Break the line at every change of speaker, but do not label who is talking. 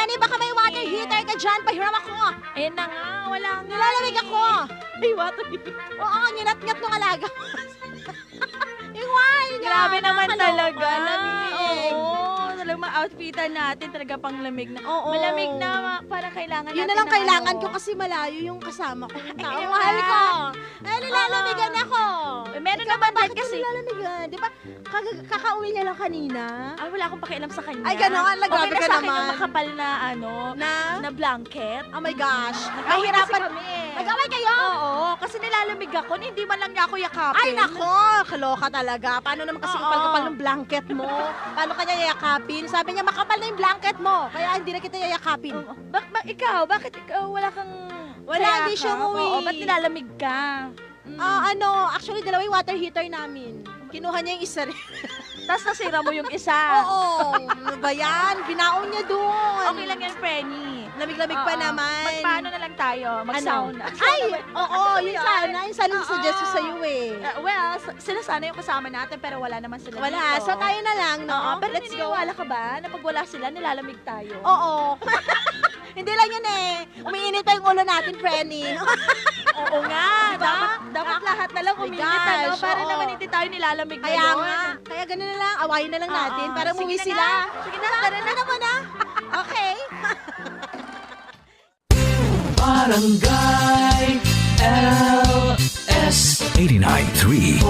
Frenny, baka may water heater ka dyan. Pahiram ako.
Ayan na nga, wala nga.
Nilalamig ako.
Ay, water.
Oo, ninat-ngat nung alaga. Yung wine niya.
Grabe naman
nakakaloka.
talaga.
Lamig.
Oo, talagang ma-outfitan natin. Talaga pang lamig na.
Oo.
Malamig na, parang kailangan
Yun
natin
na lang
ng
kailangan
ano.
ko kasi malayo yung kasama ko. Yung tao,
Ay,
mahal
wala.
ko. Ay, nilalamigan ako.
Meron
Ikaw
naman
ba, bakit
din kasi.
ka nilalamigan? Di ba, kakauwi niya lang kanina?
Ay, wala akong pakialam sa kanya.
Ay, gano'n?
Okay
Grabe
na
ka
sa akin
naman.
yung makapal na
Na?
na blanket.
Oh my gosh.
Nahihirapan
Nahihirapan.
kami.
Nag-away kayo?
Oo, kasi nilalamig ako. Hindi man lang niya ako yakapin.
Ay, nako! Kaloka talaga. Paano naman kasi
Oo.
kapal-kapal ng blanket mo? Paano kanya yayakapin? Sabi niya, makapal na yung blanket mo. Kaya hindi na kita yayakapin.
Oo. Ikaw, bakit ikaw wala kang
Wala, hindi siya
kayakap?
umuwi.
Oo, ba't nilalamig ka?
Actually, dalawa yung water heater namin. Kinuha niya yung isa rin.
Tapos nasira mo yung isa.
Oo. Ano ba yan? Binaon niya doon.
Okay lang yan, Frenny.
Lamig-lamig pa
Oo.
naman.
Magpaano na lang tayo? Mag-sauna.
Ay! Oo, yun sana. Yun sana yung suggest ko sa'yo eh.
Well, sila sana yung kasama natin pero wala naman sila
Wala.
dito.
So tayo na lang, no?
Oo, pero
Let's go.
naniniwala ka ba na pag wala sila, nilalamig tayo?
Oo. Hindi lang yun eh. Umiinit pa yung ulo natin, Frenny.
Oo nga. Dapat lahat na lang
Oh my
uminit, ano?
gosh,
Para
oo.
naman hindi tayo nilalamig
Kaya
ngayon.
nga. Kaya ganun na lang. Awayin na lang natin
Oo.
para
Sige
umuwi
na
sila.
nga. Sige na, tara na.
Ano na? Okay.
Barangay LS 89.3